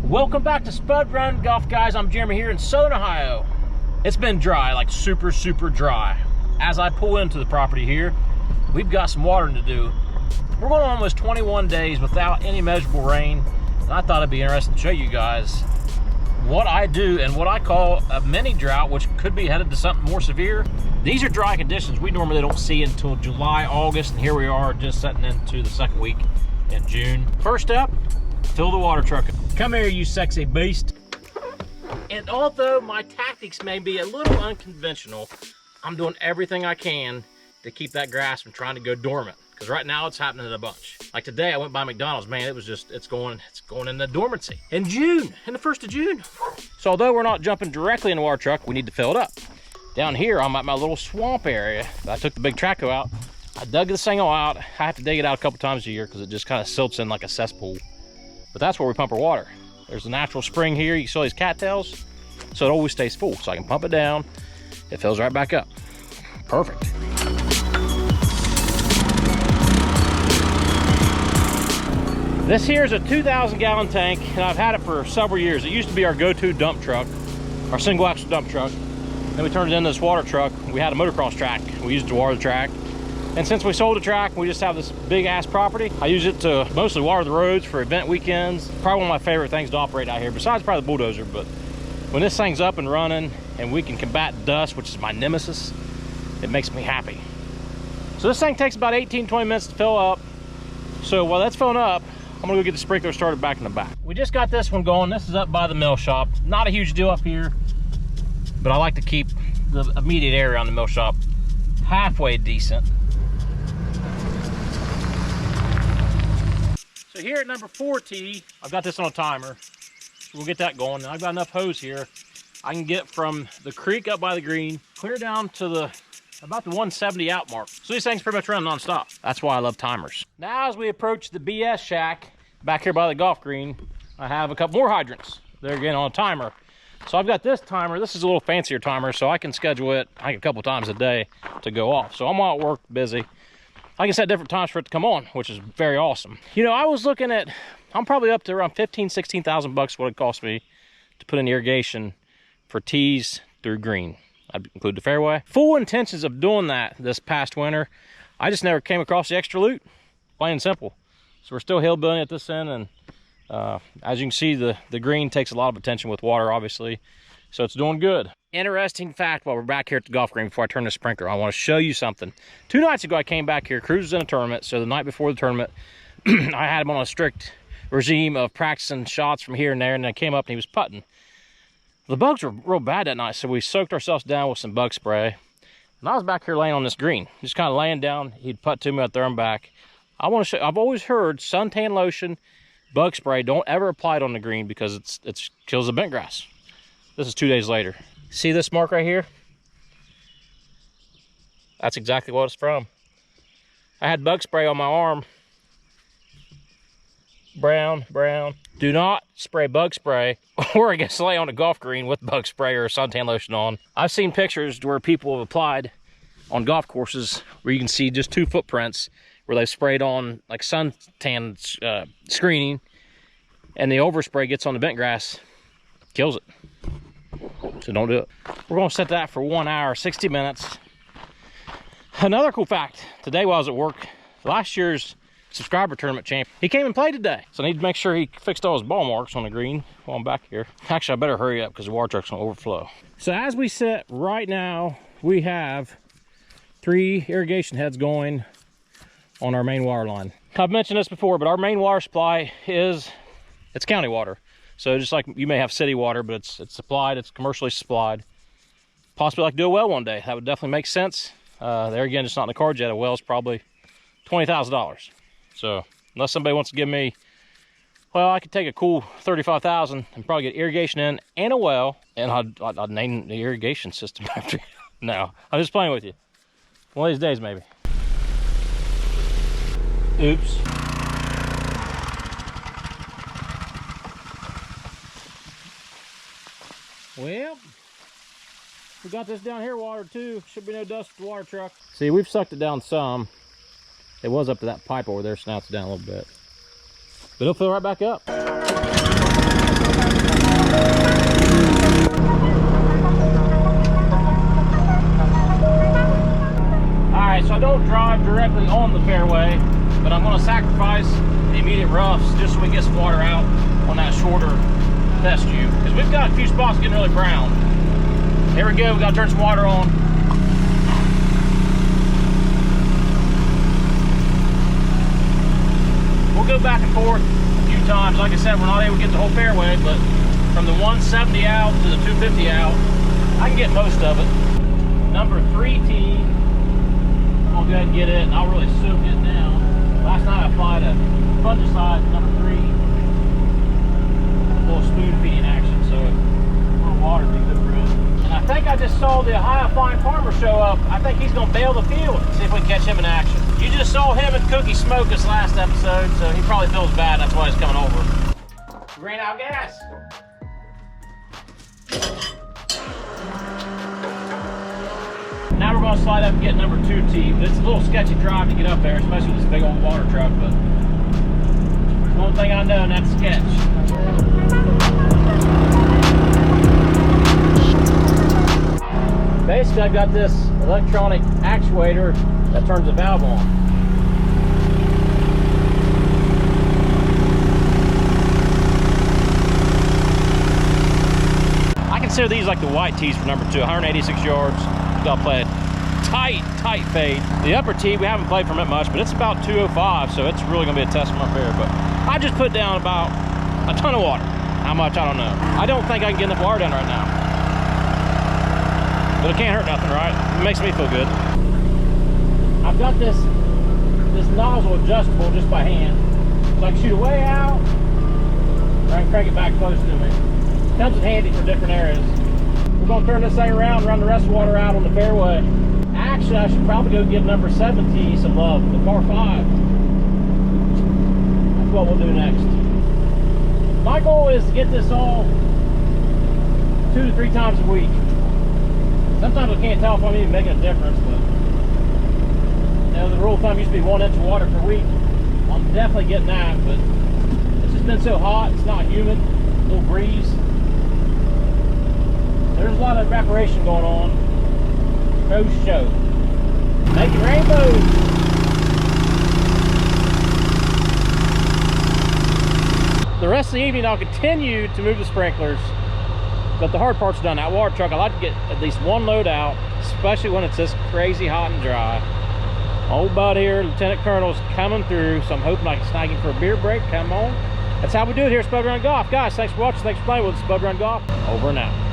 Welcome back to Spud Run Golf, guys. I'm Jeremy here in Southern Ohio. It's been dry, like super dry. As I pull into the property here, we've got some watering to do. We're going on almost 21 days without any measurable rain, and I thought it'd be interesting to show you guys what I do and what I call a mini drought, which could be headed to something more severe. These are dry conditions we normally don't see until July, August, and here we are just setting into the second week in June. First up, fill the water truck. Come here, you sexy beast. And although my tactics may be a little unconventional, I'm doing everything I can to keep that grass from trying to go dormant. Because right now it's happening in a bunch. Like today, I went by McDonald's, man, it's going into dormancy. In June, in the 1st of June. So although we're not jumping directly in the water truck, we need to fill it up. Down here, I'm at my little swamp area. I took the big traco out. I dug this thing all out. I have to dig it out a couple times a year because it just kind of silts in like a cesspool. But that's where we pump our water. There's a natural spring here. You can see all these cattails. So it always stays full. So I can pump it down. It fills right back up. Perfect. This here is a 2,000 gallon tank, and I've had it for several years. It used to be our go-to dump truck, our single axle dump truck. Then we turned it into this water truck. We had a motocross track. We used it to water the track. And since we sold the track, we just have this big ass property. I use it to mostly water the roads for event weekends. Probably one of my favorite things to operate out here, besides probably the bulldozer. But when this thing's up and running and we can combat dust, which is my nemesis, it makes me happy. So this thing takes about 18-20 minutes to fill up. So while that's filling up, I'm gonna go get the sprinkler started back in the back. We just got this one going. This is up by the mill shop. Not a huge deal up here, but I like to keep the immediate area on the mill shop halfway decent. So here at number 4 tee, I've got this on a timer. So we'll get that going. And I've got enough hose here. I can get from the creek up by the green, clear down to about the 170 out mark. So these things pretty much run non-stop. That's why I love timers. Now as we approach the BS shack, back here by the golf green, I have a couple more hydrants. They're again on a timer. So I've got this timer. This is a little fancier timer, so I can schedule it a couple times a day to go off. So I'm all at work, busy. I can set different times for it to come on, which is very awesome. You know, I was looking at, I'm probably up to around 15,000, 16,000 bucks what it cost me to put in irrigation for tees through green. I'd include the fairway. Full intentions of doing that this past winter. I just never came across the extra loot, plain and simple. So we're still hillbillying at this end, and as you can see, the green takes a lot of attention with water, obviously. So it's doing good. Interesting fact while we're back here at the golf green before I turn the sprinkler, I want to show you something. 2 nights ago, I came back here, Cruz was in a tournament. So the night before the tournament, I had him on a strict regime of practicing shots from here and there, and then I came up and he was putting. The bugs were real bad that night, so we soaked ourselves down with some bug spray. And I was back here laying on this green, just kind of laying down. He'd putt to me, I'd throw him back. I want to show, I've always heard suntan lotion, bug spray, don't ever apply it on the green because it kills the bent grass. This is 2 days later. See this mark right here? That's exactly what it's from. I had bug spray on my arm. Brown. Do not spray bug spray or I guess lay on a golf green with bug spray or suntan lotion on. I've seen pictures where people have applied on golf courses where you can see just 2 footprints where they've sprayed on like suntan screening, and the overspray gets on the bent grass, kills it. So don't do it. We're gonna set that for 1 hour, 60 minutes. Another cool fact, today while I was at work, last year's subscriber tournament champ, he came and played today. So I need to make sure he fixed all his ball marks on the green while I'm back here. Actually, I better hurry up because the water truck's gonna overflow. So as we sit right now, we have 3 irrigation heads going on our main water line. I've mentioned this before, but our main water supply it's county water. So just like you may have city water, but it's supplied, it's commercially supplied. Possibly like to do a well one day. That would definitely make sense. There again, it's not in the cards yet. A well's probably $20,000. So unless somebody wants to give me, well, I could take a cool $35,000 and probably get irrigation in and a well, and I'd name the irrigation system after you. No, I'm just playing with you. One of these days, maybe. Oops. Well, we got this down here watered too. Should be no dust with the water truck. See, we've sucked it down some. It was up to that pipe over there, so now it's down a little bit. But it'll fill right back up. shorter test tube, because we've got a few spots getting really brown. Here we go, we gotta turn some water on. We'll go back and forth a few times. Like I said, we're not able to get the whole fairway, but from the 170 out to the 250 out, I can get most of it. Number 3 tee, I'm gonna go ahead and get it, and I'll really soak it down. Last night I applied a fungicide to number 3, a little spoon feeding action, so a little water would be good for it. And I think I just saw the Ohio Fine Farmer show up. I think he's gonna bail the field. See if we can catch him in action. You just saw him and Cookie smoke us last episode, so he probably feels bad. That's why he's coming over. We ran out of gas. Now we're going to slide up and get number 2 tee, but it's a little sketchy drive to get up there, especially with this big old water truck, but there's one thing I know, and that's sketch. Basically, I've got this electronic actuator that turns the valve on. I consider these like the white tees for number 2, 186 yards. Got to play a tight fade. The upper tee, we haven't played from it much, but it's about 205, so it's really going to be a test from up here. But I just put down about a ton of water. How much, I don't know. I don't think I can get enough water down right now. But it can't hurt nothing, right? It makes me feel good. I've got this nozzle adjustable just by hand. So I can shoot it way out, or I can crank it back close to me. Comes in handy for different areas. We're going to turn this thing around and run the rest of the water out on the fairway. Actually, I should probably go give number 7 tee some love, the par 5. That's what we'll do next. My goal is to get this all 2 to 3 times a week. Sometimes I can't tell if I'm even making a difference, but you know, the rule of thumb used to be 1 inch of water per week. I'm definitely getting that, but it's just been so hot, it's not humid, a little breeze. There's a lot of evaporation going on. Coast show. Making rainbows. The rest of the evening I'll continue to move the sprinklers, but the hard part's done. That water truck, I like to get at least 1 load out, especially when it's this crazy hot and dry. Old bud here, Lieutenant Colonel's coming through, so I'm hoping I can snag him for a beer break. Come on. That's how we do it here at Spud Run Golf. Guys, thanks for watching. Thanks for playing with us, Spud Run Golf. Over and out.